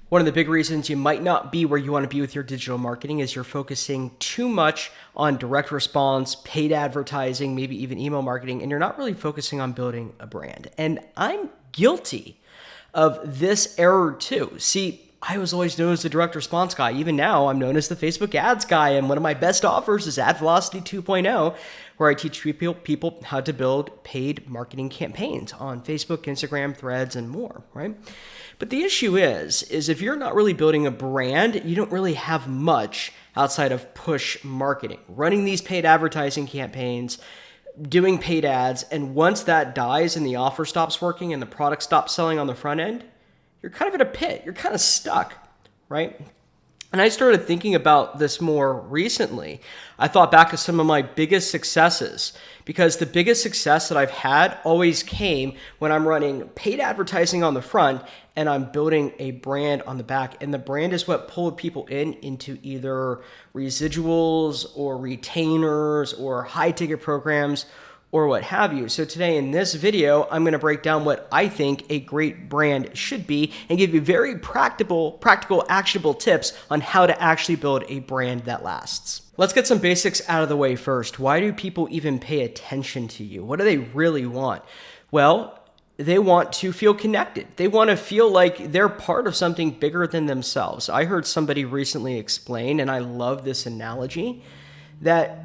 One of the big reasons you might not be where you want to be with your digital marketing is you're focusing too much on direct response, paid advertising, maybe even email marketing, and you're not really focusing on building a brand. And I'm guilty of this error too. See, I was always known as the direct response guy. Even now, I'm known as the Facebook ads guy. And one of my best offers is Ad Velocity 2.0, where I teach people how to build paid marketing campaigns on Facebook, Instagram, Threads, and more, right? But the issue is if you're not really building a brand, you don't really have much outside of push marketing, running these paid advertising campaigns, doing paid ads. And once that dies and the offer stops working and the product stops selling on the front end, you're kind of in a pit. You're kind of stuck, right? And I started thinking about this more recently. I thought back to some of my biggest successes, because the biggest success that I've had always came when I'm running paid advertising on the front and I'm building a brand on the back. And the brand is what pulled people into either residuals or retainers or high ticket programs or what have you. So today in this video, I'm going to break down what I think a great brand should be and give you very practical, actionable tips on how to actually build a brand that lasts. Let's get some basics out of the way first. Why do people even pay attention to you? What do they really want? Well, they want to feel connected. They want to feel like they're part of something bigger than themselves. I heard somebody recently explain, and I love this analogy, that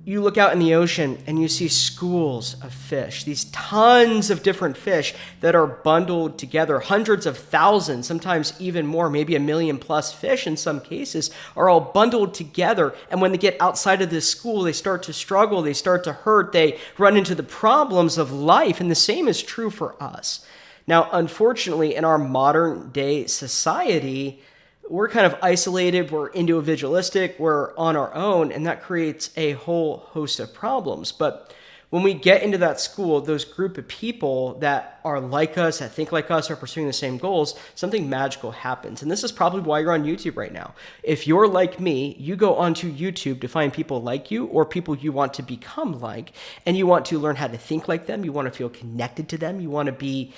you look out in the ocean and you see schools of fish, these tons of different fish that are bundled together, hundreds of thousands, sometimes even more, maybe 1 million plus fish in some cases, are all bundled together. And when they get outside of this school, they start to struggle, they start to hurt, they run into the problems of life. And the same is true for us. Now, unfortunately, in our modern day society, we're kind of isolated, we're individualistic, we're on our own, and that creates a whole host of problems. But when we get into that school, those group of people that are like us, that think like us, are pursuing the same goals, something magical happens. And this is probably why you're on YouTube right now. If you're like me, you go onto YouTube to find people like you or people you want to become like, and you want to learn how to think like them, you want to feel connected to them, you want to be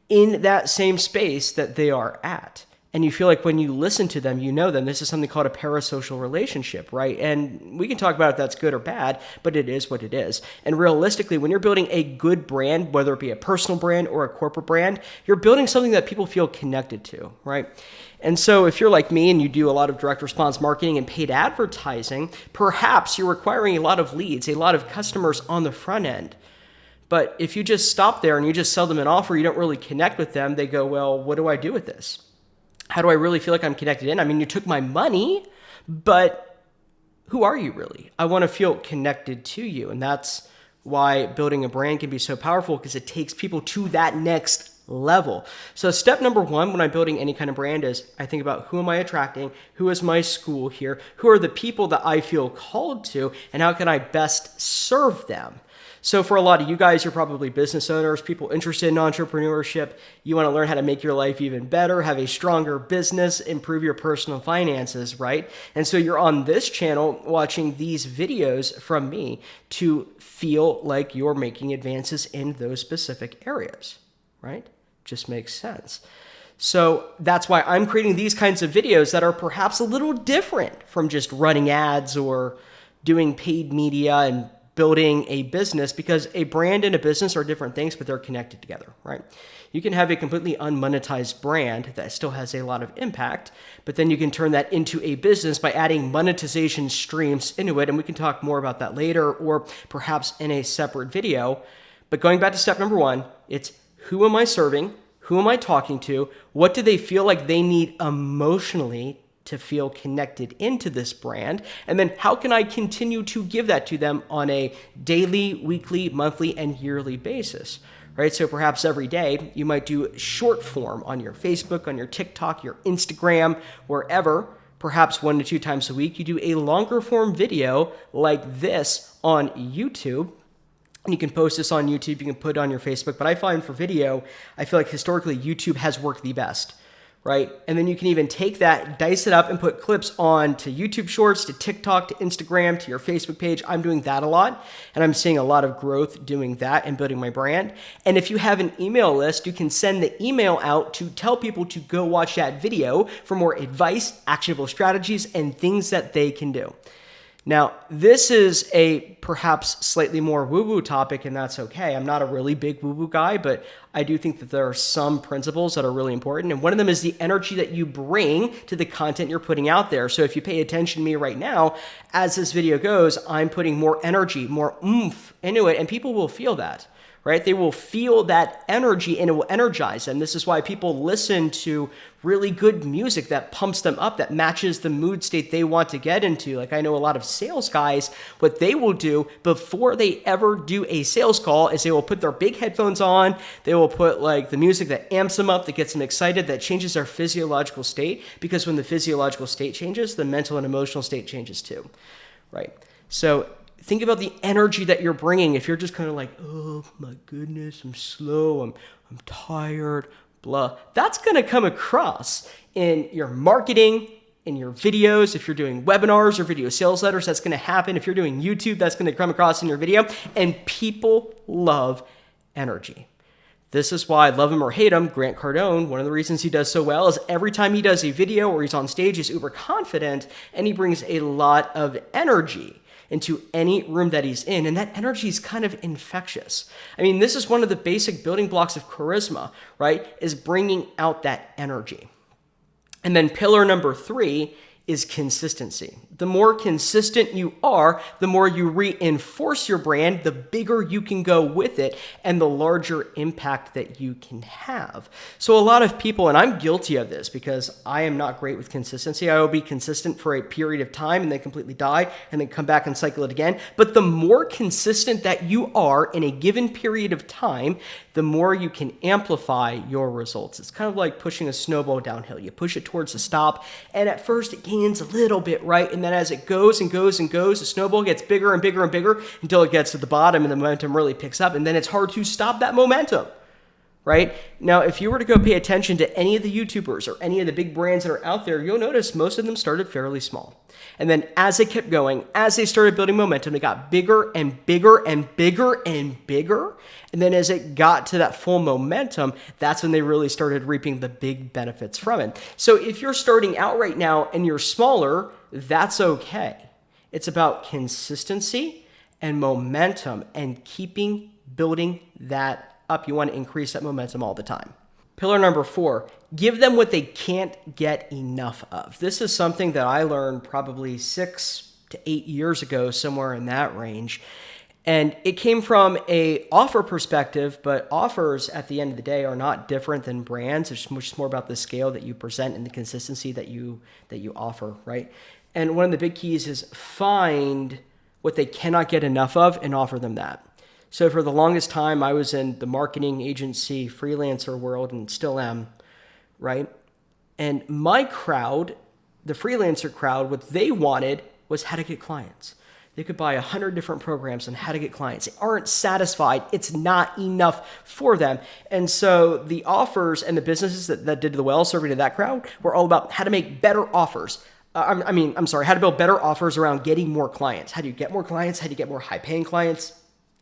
in that same space that they are at. And you feel like when you listen to them, you know them. This is something called a parasocial relationship, right? And we can talk about if that's good or bad, but it is what it is. And realistically, when you're building a good brand, whether it be a personal brand or a corporate brand, you're building something that people feel connected to, right? And so if you're like me and you do a lot of direct response marketing and paid advertising, perhaps you're requiring a lot of leads, a lot of customers on the front end. But if you just stop there and you just sell them an offer, you don't really connect with them, they go, well, what do I do with this? How do I really feel like I'm connected in? I mean, you took my money, but who are you really? I want to feel connected to you. And that's why building a brand can be so powerful, because it takes people to that next level. So step number one when I'm building any kind of brand is I think about, who am I attracting? Who is my school here? Who are the people that I feel called to? And how can I best serve them? So for a lot of you guys, you're probably business owners, people interested in entrepreneurship. You want to learn how to make your life even better, have a stronger business, improve your personal finances, right? And so you're on this channel watching these videos from me to feel like you're making advances in those specific areas, right? Just makes sense. So that's why I'm creating these kinds of videos that are perhaps a little different from just running ads or doing paid media and building a business, because a brand and a business are different things, but they're connected together, right? You can have a completely unmonetized brand that still has a lot of impact, but then you can turn that into a business by adding monetization streams into it. And we can talk more about that later, or perhaps in a separate video. But going back to step number one, it's, who am I serving? Who am I talking to? What do they feel like they need emotionally to feel connected into this brand? And then how can I continue to give that to them on a daily, weekly, monthly, and yearly basis, right? So perhaps every day you might do short form on your Facebook, on your TikTok, your Instagram, wherever. Perhaps 1 to 2 times a week, you do a longer form video like this on YouTube. And you can post this on YouTube, you can put it on your Facebook. But I find for video, I feel like historically YouTube has worked the best, right? And then you can even take that, dice it up, and put clips on to YouTube Shorts, to TikTok, to Instagram, to your Facebook page. I'm doing that a lot, and I'm seeing a lot of growth doing that and building my brand. And if you have an email list, you can send the email out to tell people to go watch that video for more advice, actionable strategies, and things that they can do. Now, this is a perhaps slightly more woo-woo topic, and that's okay. I'm not a really big woo-woo guy, but I do think that there are some principles that are really important. And one of them is the energy that you bring to the content you're putting out there. So if you pay attention to me right now, as this video goes, I'm putting more energy, more oomph into it, and people will feel that. Right? They will feel that energy and it will energize them. This is why people listen to really good music that pumps them up, that matches the mood state they want to get into. Like I know a lot of sales guys, what they will do before they ever do a sales call is they will put their big headphones on. They will put like the music that amps them up, that gets them excited, that changes their physiological state. Because when the physiological state changes, the mental and emotional state changes too. Right? So think about the energy that you're bringing. If you're just kind of like, oh my goodness, I'm slow, I'm tired, blah, that's going to come across in your marketing, in your videos. If you're doing webinars or video sales letters, that's going to happen. If you're doing YouTube, that's going to come across in your video. And people love energy. This is why, love him or hate him, Grant Cardone, one of the reasons he does so well is every time he does a video or he's on stage, he's uber confident and he brings a lot of energy into any room that he's in, and that energy is kind of infectious. I mean, this is one of the basic building blocks of charisma, right? Is bringing out that energy. And then pillar number 3 is consistency. The more consistent you are, the more you reinforce your brand, the bigger you can go with it, and the larger impact that you can have. So a lot of people, and I'm guilty of this because I am not great with consistency. I will be consistent for a period of time and then completely die and then come back and cycle it again. But the more consistent that you are in a given period of time, the more you can amplify your results. It's kind of like pushing a snowball downhill. You push it towards the stop, and at first it gains a little bit, right? And then as it goes and goes and goes, the snowball gets bigger and bigger and bigger until it gets to the bottom and the momentum really picks up, and then it's hard to stop that momentum, right? Now, if you were to go pay attention to any of the YouTubers or any of the big brands that are out there, you'll notice most of them started fairly small. And then as they kept going, as they started building momentum, it got bigger and bigger and bigger and bigger. And then as it got to that full momentum, that's when they really started reaping the big benefits from it. So if you're starting out right now and you're smaller, that's okay. It's about consistency and momentum and keeping building that up. You want to increase that momentum all the time. Pillar number 4, give them what they can't get enough of. This is something that I learned probably 6 to 8 years ago, somewhere in that range. And it came from a offer perspective, but offers at the end of the day are not different than brands. It's much more about the scale that you present and the consistency that you offer, right? And one of the big keys is find what they cannot get enough of and offer them that. So for the longest time, I was in the marketing agency, freelancer world, and still am, right? And my crowd, the freelancer crowd, what they wanted was how to get clients. They could buy 100 different programs on how to get clients. They aren't satisfied. It's not enough for them. And so the offers and the businesses that did the well serving to that crowd were all about how to make better offers. How to build better offers around getting more clients. How do you get more clients? How do you get more high-paying clients?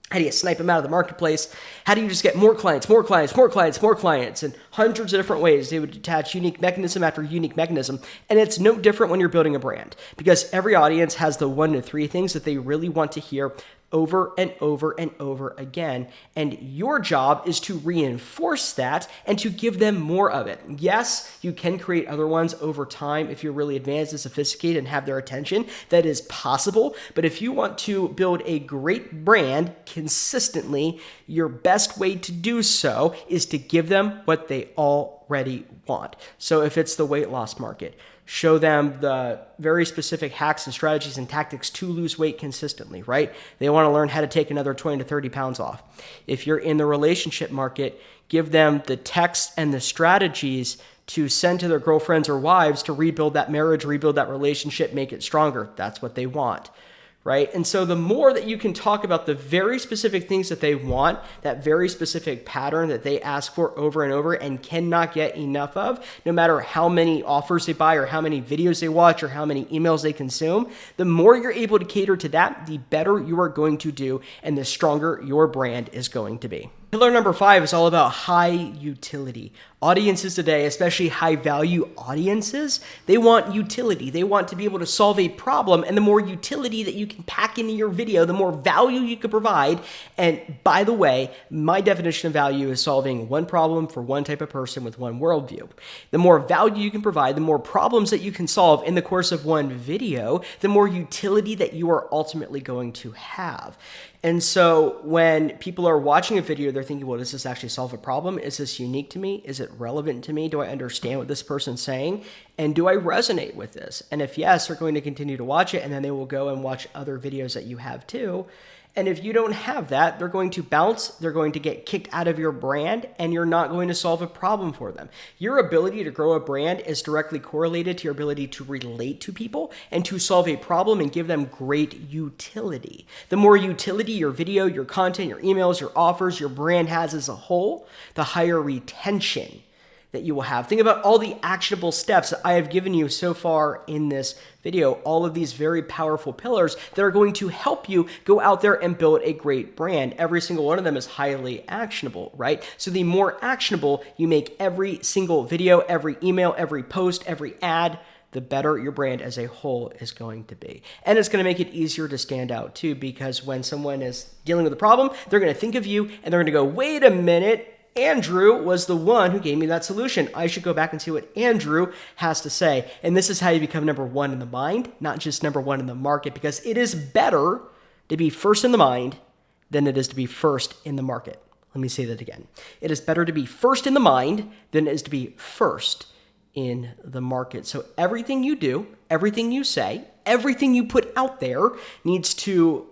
How do you snipe them out of the marketplace? How do you just get more clients, more clients, more clients, more clients? And hundreds of different ways. They would attach unique mechanism after unique mechanism. And it's no different when you're building a brand because every audience has the 1 to 3 things that they really want to hear over and over and over again. And your job is to reinforce that and to give them more of it. Yes, you can create other ones over time if you're really advanced and sophisticated and have their attention. That is possible. But if you want to build a great brand consistently, your best way to do so is to give them what they already want. So if it's the weight loss market, show them the very specific hacks and strategies and tactics to lose weight consistently, right? They want to learn how to take another 20 to 30 pounds off. If you're in the relationship market, give them the texts and the strategies to send to their girlfriends or wives to rebuild that marriage, rebuild that relationship, make it stronger. That's what they want, right? And so the more that you can talk about the very specific things that they want, that very specific pattern that they ask for over and over and cannot get enough of, no matter how many offers they buy or how many videos they watch or how many emails they consume, the more you're able to cater to that, the better you are going to do and the stronger your brand is going to be. Pillar number 5 is all about high utility. Audiences today, especially high value audiences, they want utility. They want to be able to solve a problem, and the more utility that you can pack into your video, the more value you can provide. And by the way, my definition of value is solving one problem for one type of person with one worldview. The more value you can provide, the more problems that you can solve in the course of one video, the more utility that you are ultimately going to have. And so when people are watching a video, they're thinking, well, does this actually solve a problem? Is this unique to me? Is it relevant to me? Do I understand what this person's saying? And do I resonate with this? And if yes, they're going to continue to watch it, and then they will go and watch other videos that you have too. And if you don't have that, they're going to bounce, they're going to get kicked out of your brand, and you're not going to solve a problem for them. Your ability to grow a brand is directly correlated to your ability to relate to people and to solve a problem and give them great utility. The more utility your video, your content, your emails, your offers, your brand has as a whole, the higher retention that you will have. Think about all the actionable steps that I have given you so far in this video, all of these very powerful pillars that are going to help you go out there and build a great brand. Every single one of them is highly actionable, right? So the more actionable you make every single video, every email, every post, every ad, the better your brand as a whole is going to be. And it's going to make it easier to stand out too, because when someone is dealing with a problem, they're going to think of you and they're going to go, wait a minute, Andrew was the one who gave me that solution. I should go back and see what Andrew has to say. And this is how you become number one in the mind, not just number one in the market, because it is better to be first in the mind than it is to be first in the market. Let me say that again. It is better to be first in the mind than it is to be first in the market. So everything you do, everything you say, everything you put out there needs to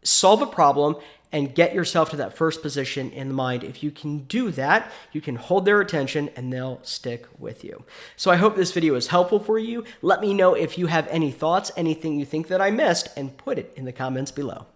solve a problem and get yourself to that first position in the mind. If you can do that, you can hold their attention and they'll stick with you. So I hope this video is helpful for you. Let me know if you have any thoughts, anything you think that I missed, and put it in the comments below.